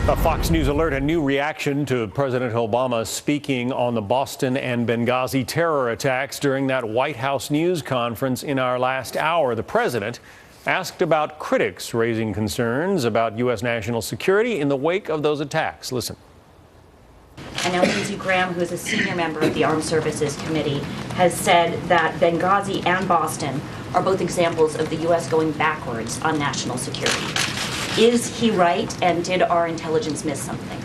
A Fox News alert, a new reaction to President Obama speaking on the Boston and Benghazi terror attacks during that White House news conference in our last hour. The president asked about critics raising concerns about U.S. national security in the wake of those attacks. Listen. And now Lindsey Graham, who is a senior member of the Armed Services Committee, has said that Benghazi and Boston are both examples of the U.S. going backwards on national security. Is he right, and did our intelligence miss something?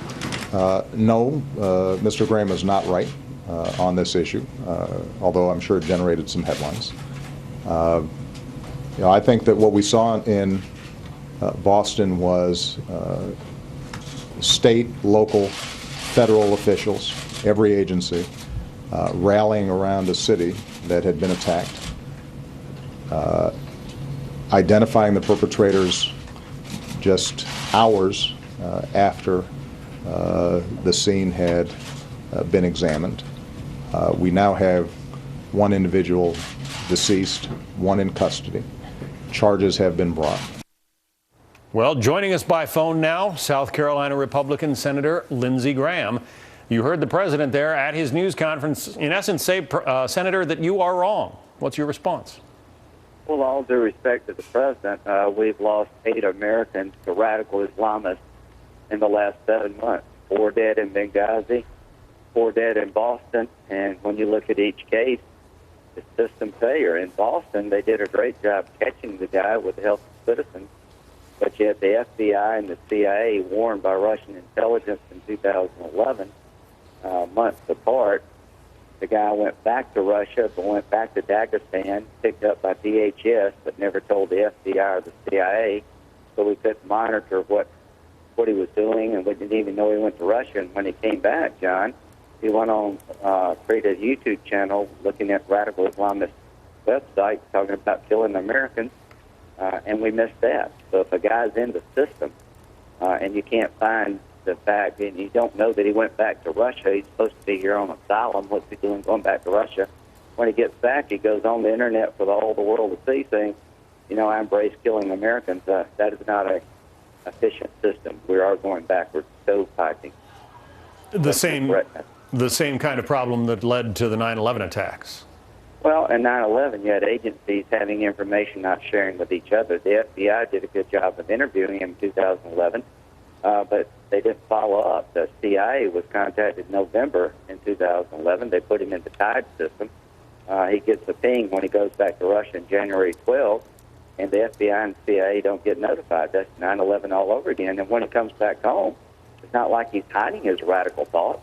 No, Mr. Graham is not right on this issue, although I'm sure it generated some headlines. I think that what we saw in Boston was state, local, federal officials, every agency, rallying around a city that had been attacked, identifying the perpetrators just hours after the scene had been examined. We now have one individual deceased, one in custody. Charges have been brought. Well, joining us by phone now, South Carolina Republican Senator Lindsey Graham. You heard the president there at his news conference, in essence, say, Senator, that you are wrong. What's your response? Well, all due respect to the president, we've lost 8 Americans to radical Islamists in the last 7 months. 4 dead in Benghazi, 4 dead in Boston, and when you look at each case, it's system failure. In Boston, they did a great job catching the guy with the help of citizens, but yet the FBI and the CIA, warned by Russian intelligence in 2011, months apart, the guy went back to Russia, but went back to Dagestan, picked up by DHS, but never told the FBI or the CIA, so we couldn't monitor what he was doing, and we didn't even know he went to Russia. And when he came back, John, he went on, created a YouTube channel looking at radical Islamist websites talking about killing Americans, and we missed that. So if a guy's in the system and you can't find the fact, and you don't know that he went back to Russia, he's supposed to be here on asylum. What's he doing going back to Russia? When he gets back, he goes on the internet for all the world to see, saying, I embrace killing Americans. That is not a efficient system. We are going backwards, stovepiping. The same kind of problem that led to the 9/11 attacks. Well, in 9/11, you had agencies having information not sharing with each other. The FBI did a good job of interviewing him in 2011, but they didn't follow up. The CIA was contacted in November in 2011. They put him in the TIDE system. He gets a ping when he goes back to Russia in January 12th, and the FBI and CIA don't get notified. That's 9/11 all over again. And when he comes back home, it's not like he's hiding his radical thoughts.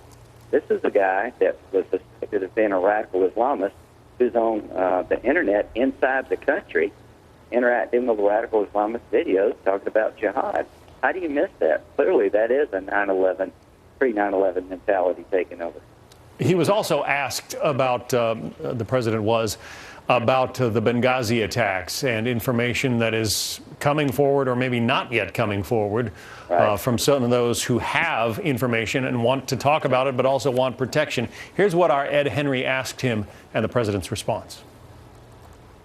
This is a guy that was suspected of being a radical Islamist who's on the internet inside the country, interacting with radical Islamist videos talking about jihad. How do you miss that? Clearly, that is a 9/11, pre-9/11 mentality taking over. He was also asked about, the president was, about the Benghazi attacks and information that is coming forward or maybe not yet coming forward from some of those who have information and want to talk about it but also want protection. Here's what our Ed Henry asked him and the president's response.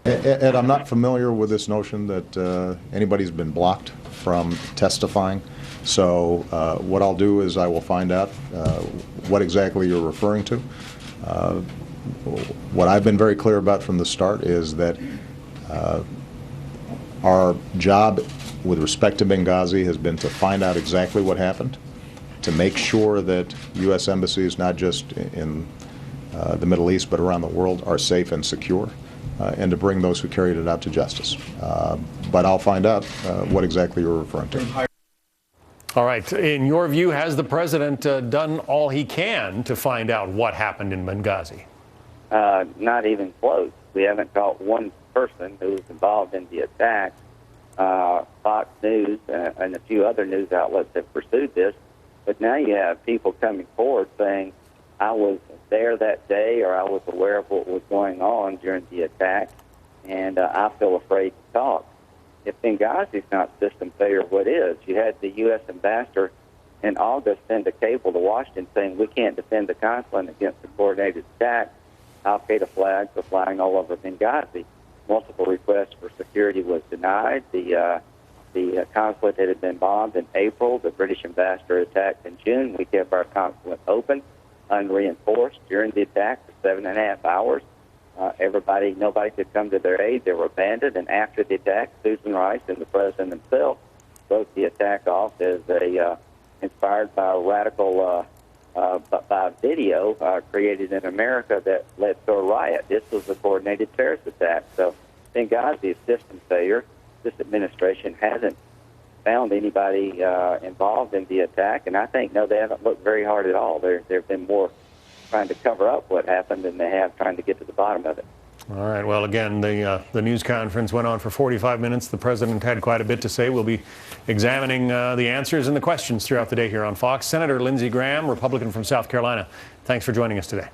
Ed, I'm not familiar with this notion that anybody's been blocked from testifying. So what I'll do is I will find out what exactly you're referring to. What I've been very clear about from the start is that our job with respect to Benghazi has been to find out exactly what happened, to make sure that U.S. embassies, not just in the Middle East but around the world, are safe and secure, and to bring those who carried it out to justice. But I'll find out what exactly you're referring to. All right. In your view, has the president done all he can to find out what happened in Benghazi? Not even close. We haven't caught one person who was involved in the attack. Fox News and a few other news outlets have pursued this, but now you have people coming forward saying, I was there that day, or I was aware of what was going on during the attack, and I feel afraid to talk. If Benghazi's not system failure, what is? You had the U.S. ambassador in August send a cable to Washington saying we can't defend the consulate against a coordinated attack. Al-Qaeda flags were flying all over Benghazi. Multiple requests for security was denied. The the consulate had been bombed in April. The British ambassador attacked in June. We kept our consulate open, unreinforced during the attack for 7.5 hours. Nobody could come to their aid. They were abandoned. And after the attack, Susan Rice and the president himself wrote the attack off as inspired by a radical by a video created in America that led to a riot. This was a coordinated terrorist attack. So Benghazi is system failure. This administration hasn't found anybody involved in the attack, and I think, no, they haven't looked very hard at all. They've been more trying to cover up what happened than they have trying to get to the bottom of it. All right. Well, again, the news conference went on for 45 minutes. The president had quite a bit to say. We'll be examining the answers and the questions throughout the day here on Fox. Senator Lindsey Graham, Republican from South Carolina, thanks for joining us today.